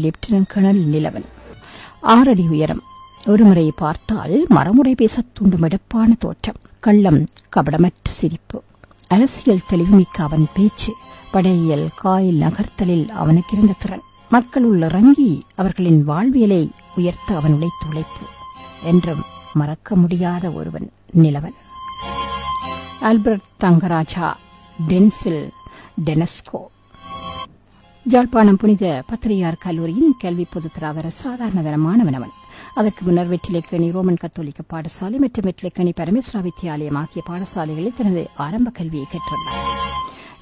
Lieutenant colonel Nilavan. 6 அடி உயரம். ஒருமுறை பார்த்தால் மறுமுறை பேசத் தூண்டும் எடுப்பான தோற்றம். கள்ளம் கபடமற்ற சிரிப்பு. அரசியல் தெளிவுமிக்க அவன் பேச்சு. படையியல் காயில் நகர்த்தலில் அவனுக்கிருந்த திறன். மக்களுள் இறங்கி அவர்களின் வாழ்வியலை உயர்த்த அவன் உழைத்த உழைப்பு என்றும் மறக்க முடியாத ஒருவன் Nilavan. Albert Thangaraja Denzil Denesco. Jaffna புனித பத்திரியார் கல்லூரியின் கல்வி பொதுத்தராதர சாதாரண மாணவன். அதற்கு முன்னர் வெற்றிலைக்கணி ரோமன் கத்தோலிக்க பாடசாலை மற்றும் வெற்றிலைக்கணி பரமேஸ்வரா வித்தியாலயம் ஆகிய பாடசாலைகளில் தனது ஆரம்ப கல்வியை கற்றுள்ளார்.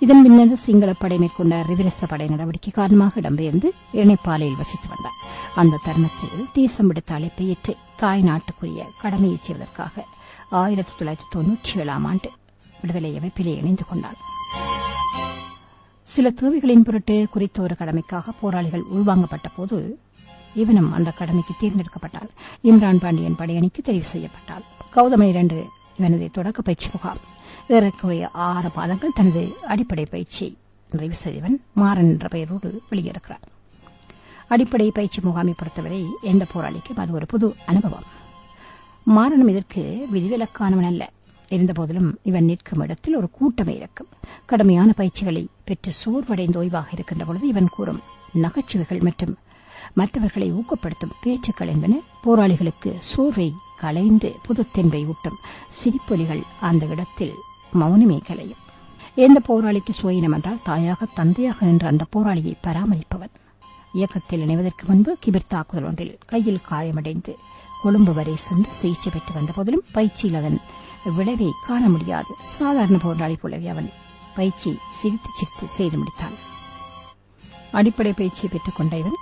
இதன் பின்னர் சிங்களப்படை மேற்கொண்ட ரிவிரச படை நடவடிக்கை காரணமாக இடம்பெயர்ந்து இணைப்பாலையில் வசித்து வந்தார். அந்த தருணத்தில் தேசம் விடுத்த அழைப்பை ஏற்று தாய் நாட்டுக்குரிய கடமையை செய்வதற்காக 1997 ஆண்டு விடுதலை அமைப்பிலே இணைந்து கொண்டார். சில தேவைகளின் பொருட்டு குறித்த ஒரு கடமைக்காக போராளிகள் உள்வாங்கப்பட்ட போது இவனும் அந்த கடமைக்கு தேர்ந்தெடுக்கப்பட்டான். இம்ரான் பாண்டியன் படையணிக்கு தெரிவு செய்யப்பட்டார். கௌதமன் 2 இவனது தொடக்க பயிற்சி முகாம். ஏறக்குறைய 6 மாதங்கள் தனது அடிப்படை பயிற்சியை நிறைவு செய்தவன் மாறன் என்ற பெயரோடு வெளியேறுகிறார். அடிப்படை பயிற்சி முகாமை பொறுத்தவரை எந்த போராளிக்கும் அது ஒரு புது அனுபவம். மாறனும் இதற்கு விதிவிலக்கானவன் அல்ல. இருந்தபோதிலும் இவன் நிற்கும் இடத்தில் ஒரு கூட்டமே இருக்கும். கடுமையான பயிற்சிகளை பெற்று சோர்வடைந்து ஓய்வாக இருக்கின்ற பொழுது இவன் கூறும் நகைச்சுவைகள் மற்றும் மற்றவர்களை ஊக்கப்படுத்தும் பேச்சுக்கள் என்பன போராளிகளுக்கு சோர்வை களைந்து புதுத்தென்பை ஊட்டும் சிரிப்பொலிகள். அந்த இடத்தில் மௌனமே கலையும். எந்த போராளிக்கு சுயினம் என்றால் தாயாக தந்தையாக நின்ற அந்த போராளியை பராமரிப்பவன். இயக்கத்தில் இணைவதற்கு முன்பு கிபிர் தாக்குதல் ஒன்றில் கையில் காயமடைந்து கொழும்பு வரை சென்று சிகிச்சை பெற்று வந்த போதிலும் பயிற்சியில் அதன் விளைவை காண முடியாது. சாதாரண போராளி போலவே அவன் பயிற்சி சிரித்து சிரித்து செய்து முடித்தான். அடிப்படை பயிற்சியை பெற்றுக் கொண்ட இவன்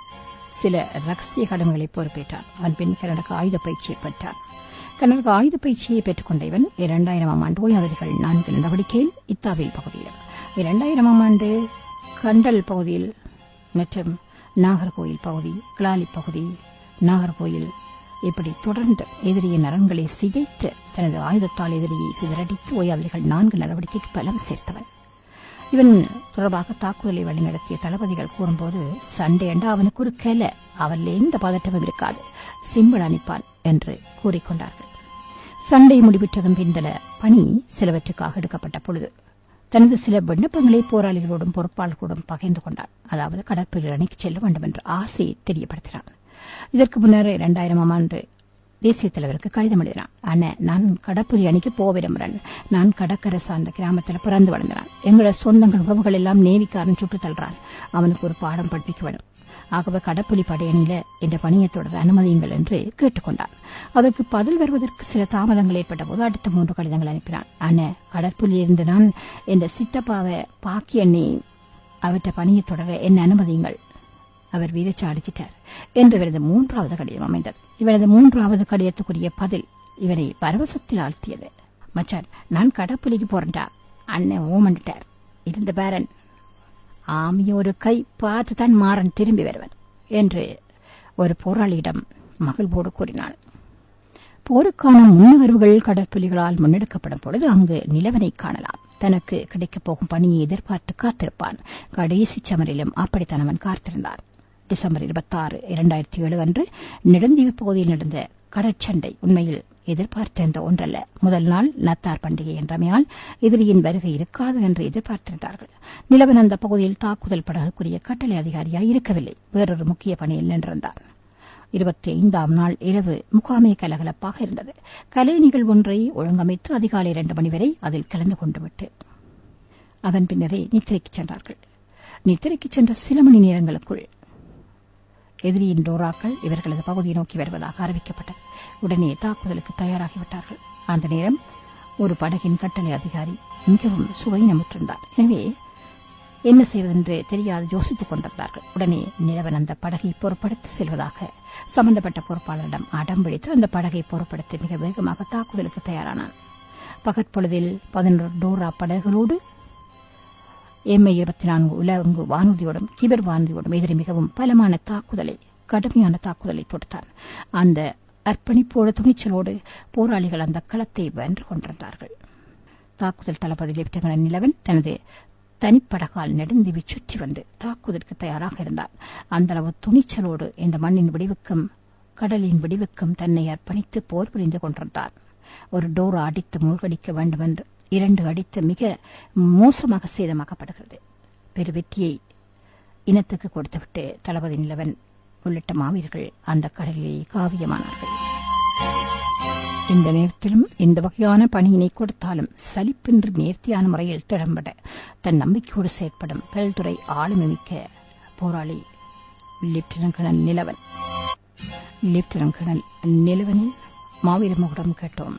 சில ரகசிய கடமைகளை பொறுப்பேற்றான். அதன் பின் கனடக ஆயுத பயிற்சியை பெற்றான். கனடக ஆயுத பயிற்சியை பெற்றுக் கொண்ட இவன் 2000 ஆண்டு ஓய்வதிகள் 4 நடவடிக்கையில் இத்தாவில் பகுதியில், 2000 ஆண்டு கண்டல் பகுதியில் மற்றும் நாகர்கோயில் பகுதி, கிளாலி பகுதி, நாகர்கோயில் இப்படி தொடர்ந்து எதிரியின் நலன்களை சிதைத்து தனது ஆயுதத்தால் எதிரியை சிதறடித்து ஓய்வதிகள் 4 நடவடிக்கைக்கு பலம் சேர்த்தவன். இவன் தொடர்பாக தாக்குதலை வழிநடத்திய தளபதிகள் கூறும்போது சண்டை என்றா அவனுக்கு ஒரு கலை, அவரில் எந்த பதட்டமும் இருக்காது, சிம்பிள் அனுப்பான் என்று கூறிக்கொண்டார்கள். சண்டை முடிவுற்றதும் பிந்தல பணி சிலவற்றுக்காக எடுக்கப்பட்ட பொழுது தனது சில விண்ணப்பங்களை போராளிகளோடும் பொறுப்பாளர்களோடும் பகிர்ந்து கொண்டான். அதாவது கடற்படை அணிக்கு செல்ல வேண்டும் என்ற ஆசையை தெரியப்படுத்தினான். இதற்கு முன்னர் 2000 ஆண்டு தேசிய தலைவருக்கு கடிதம் எழுதினான். அண்ணன், நான் கடற்புலி அணிக்கு போக விரும்புகிறேன். நான் கடற்கரை சார்ந்த கிராமத்தில் பிறந்து வளர்ந்தான். எங்களோட சொந்தங்கள் உறவுகள் எல்லாம் நேவிக்காரன் சுட்டு தள்ளுறான். அவனுக்கு ஒரு பாடம் படிப்பிக்க வேண்டும். ஆகவே கடற்புலி படையணியில இந்த பணியை தொடர அனுமதியுங்கள் என்று கேட்டுக்கொண்டான். அதற்கு பதில் வருவதற்கு சில தாமதங்கள் ஏற்பட்ட போது அடுத்த 3 கடிதங்கள் அனுப்பினான். அண்ணன், கடற்புலியிலிருந்து நான் இந்த சித்தப்பாவை பாக்கி எண்ணி அவற்றை பணியை தொடர என்ன அனுமதியுங்கள். அவர் வீரச்சி அடிச்சிட்டார் என்று இவரது 3வது கடிதம் அமைந்தது. இவரது 3வது கடிதத்துக்குரிய பதில் இவரை பரவசத்தில் ஆழ்த்தியது. மச்சான், நான் கடப்புலிக்கு போறேன்டா. அண்ணன் ஓமண்டுட்டார். இருந்த பேரன் ஆமிய ஒரு கை பார்த்து தான் மாறன் திரும்பி வருவன் என்று ஒரு போராளியிடம் மகிழ்வோடு கூறினான். போருக்கான முன்னகர்வுகள் கடற்புலிகளால் முன்னெடுக்கப்படும் பொழுது அங்கு நிலவனை காணலாம். தனக்கு கிடைக்கப் போகும் பணியை எதிர்பார்த்து காத்திருப்பான். கடைசி சமரிலும் அப்படித்தான் அவன் காத்திருந்தான். டிசம்பர் 26, 2007 அன்று நெடுந்தீவு பகுதியில் நடந்த கடற்சண்டை உண்மையில் எதிர்பார்த்திருந்த ஒன்றல்ல. முதல் நாள் நத்தார் பண்டிகை என்றமையால் எதிரியின் வருகை இருக்காது என்று எதிர்பார்த்திருந்தார்கள். நிலவன் அந்த பகுதியில் தாக்குதல் படகுக்குரிய கட்டளை அதிகாரியாய் இருக்கவில்லை. வேறொரு முக்கிய பணியில் நின்றிருந்தான். 25ஆம் நாள் இரவு முகாமே கலகலப்பாக இருந்தது. கலை நிகழ்வு ஒன்றை ஒழுங்கமைத்து அதிகாலை 2 மணி வரை அதில் கலந்து கொண்டு விட்டு அதன் பின்னரே நித்திரைக்கு சென்றார்கள். நித்திரைக்கு சென்ற சில மணி நேரங்களுக்குள் எதிரியின் டோராக்கள் இவர்களது பகுதியை நோக்கி வருவதாக அறிவிக்கப்பட்டது. உடனே தாக்குதலுக்கு தயாராகிவிட்டார்கள். அந்த நேரம் ஒரு படகின் கட்டளை அதிகாரி மிகவும் சுவையினமுற்றிருந்தார். எனவே என்ன செய்வதென்று தெரியாது யோசித்துக் கொண்டிருந்தார்கள். உடனே நிலவன் அந்த படகை பொறுப்படுத்தி செல்வதாக சம்பந்தப்பட்ட பொறுப்பாளரிடம் அடம் பிடித்து அந்த படகை பொறுப்படுத்தி மிக வேகமாக தாக்குதலுக்கு தயாரானான். பகற்பொழுதில் 11 டோரா படகுகளோடு MI-24 உலங்கு வானூர்தியோடும் கிபர் வானூர்தியோடும் எதிரி மிகவும் பலமான தாக்குதலை, கடுமையான தாக்குதலை தொடுத்தான். அந்த அர்ப்பணிப்போடு துணிச்சலோடு போராளிகள் அந்த களத்தை வென்று கொண்டிருந்தார்கள். தாக்குதல் தளபதி லெப்டினன்ட் நிலவன் தனது தனிப்படகால் நெடுந்தீவி சுற்றி வந்து தாக்குவதற்கு தயாராக இருந்தார். அந்த அளவு துணிச்சலோடு இந்த மண்ணின் விடிவுக்கும் கடலின் விடிவுக்கும் தன்னை அர்ப்பணித்து போர் புரிந்து கொண்டிருந்தார். ஒரு டோரா அடித்து மூழ்கடிக்க வேண்டும் என்று 2 அடித்து மிக மோசமாக சேதமாக்கப்படுகிறது. பெரு வெற்றியை இனத்துக்கு கொடுத்துவிட்டு தளபதி நிலவன் உள்ளிட்ட மாவீரர்கள் அந்த கடலிலே காவியமானார்கள். இந்த நேரத்திலும் இந்த வகையான பணியினை கொடுத்தாலும் சலிப்பின்றி நேர்த்தியான முறையில் திறம்பட தன் நம்பிக்கையோடு செயற்படும் பல்துறை ஆளுமைமிக்க போராளி lieutenant colonel Nilavan. Lieutenant colonel நிலவனின் மாவீர முகடம் கேட்டோம்.